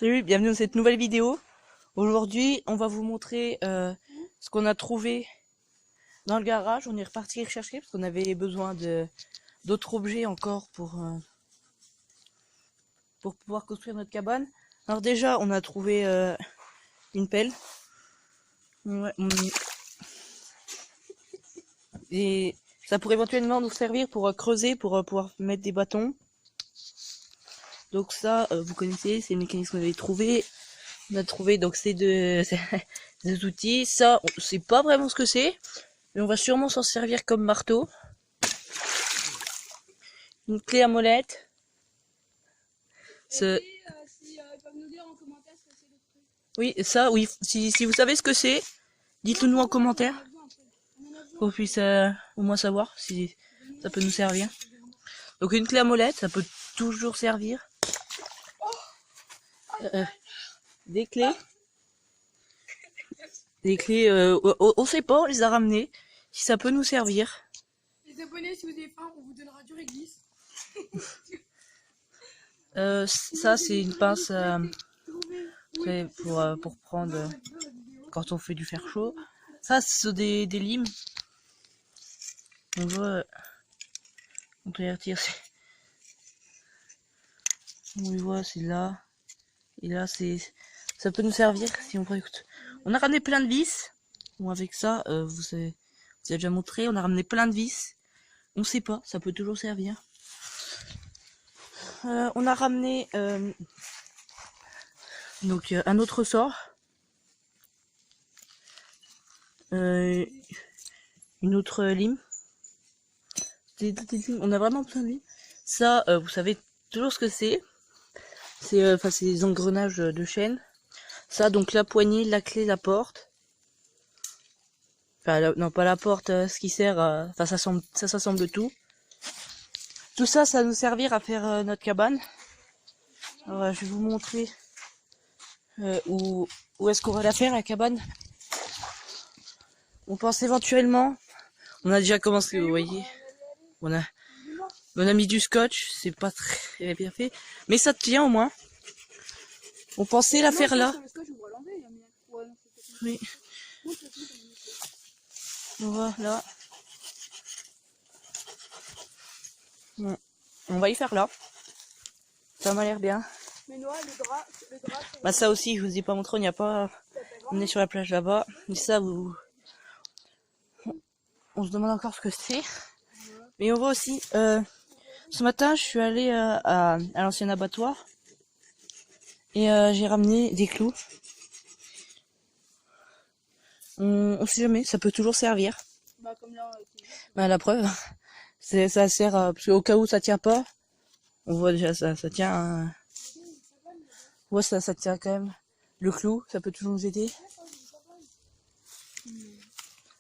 Salut, bienvenue dans cette nouvelle vidéo. Aujourd'hui, on va vous montrer ce qu'on a trouvé dans le garage. On est reparti rechercher parce qu'on avait besoin d'autres objets encore pour pouvoir construire notre cabane. Alors déjà, on a trouvé une pelle. Ouais, et ça pourrait éventuellement nous servir pour creuser, pour pouvoir mettre des bâtons. Donc ça, vous connaissez, c'est le mécanisme qu'on avait trouvé. On a trouvé donc ces deux outils. Ça, on sait pas vraiment ce que c'est, mais on va sûrement s'en servir comme marteau. Une clé à molette. Oui, ça, oui. Si vous savez ce que c'est, dites-le nous en commentaire. Qu'on puisse au moins savoir si ça peut nous servir. Donc une clé à molette, ça peut toujours servir. Des clés. Des clés, on sait pas, on les a ramenées. Si ça peut nous servir. Les abonnés, si vous avez faim, on vous donnera du réglisse. Ça, c'est une pince pour prendre quand on fait du fer chaud. Ça, c'est des limes. On voit, on peut les retirer. On les voit, c'est là. Et là, ça peut nous servir si on écoute. On a ramené plein de vis. Bon, avec ça, vous avez déjà montré. On a ramené plein de vis. On sait pas, ça peut toujours servir. On a ramené donc un autre ressort. Une autre lime. On a vraiment plein de limes. Ça, vous savez toujours ce que c'est. C'est des engrenages de chaîne. Ça, donc la poignée, la clé, la porte. Enfin, non, pas la porte, ce qui sert. Enfin, ça s'assemble tout. Tout ça, ça va nous servir à faire notre cabane. Alors, je vais vous montrer où est-ce qu'on va la faire, la cabane. On pense éventuellement. On a déjà commencé, vous voyez. On a mis du scotch, c'est pas très bien fait, mais ça tient au moins. On pensait la faire là. Oui. On va là. Bon. On va y faire là. Ça m'a l'air bien. Bah ça aussi, je vous ai pas montré, on n'y a pas. On est sur la plage là-bas. Mais ça, on se demande encore ce que c'est. Mais on voit aussi. Ce matin, je suis allée à l'ancien abattoir. Et j'ai ramené des clous. On sait jamais, ça peut toujours servir. Bah, comme là, bah la preuve, ça sert parce qu'au cas où ça tient pas, on voit déjà ça tient. Ouais, ça tient quand même. Le clou, ça peut toujours nous aider.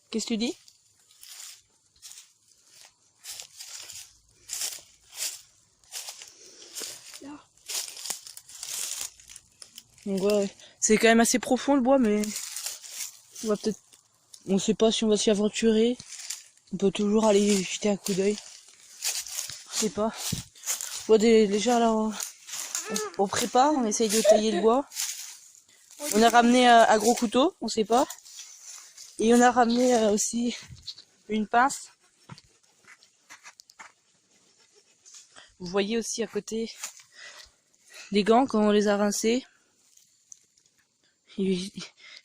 Qu'est-ce que tu dis? Donc ouais, c'est quand même assez profond le bois, mais on va peut-être. On sait pas si on va s'y aventurer. On peut toujours aller jeter un coup d'œil. Je sais pas. On voit déjà là, on prépare, on essaye de tailler le bois. On a ramené un gros couteau, on sait pas. Et on a ramené aussi une pince. Vous voyez aussi à côté les gants quand on les a rincés. Ils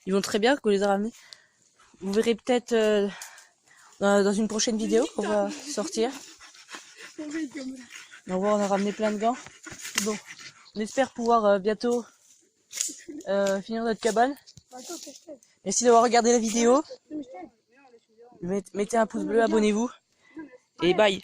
vont très bien qu'on les a ramenés. Vous verrez peut-être dans une prochaine vidéo qu'on va sortir. On voit, on a ramené plein de gants. Bon, on espère pouvoir bientôt finir notre cabane. Merci d'avoir regardé la vidéo. Mettez un pouce bleu, abonnez-vous. Et bye.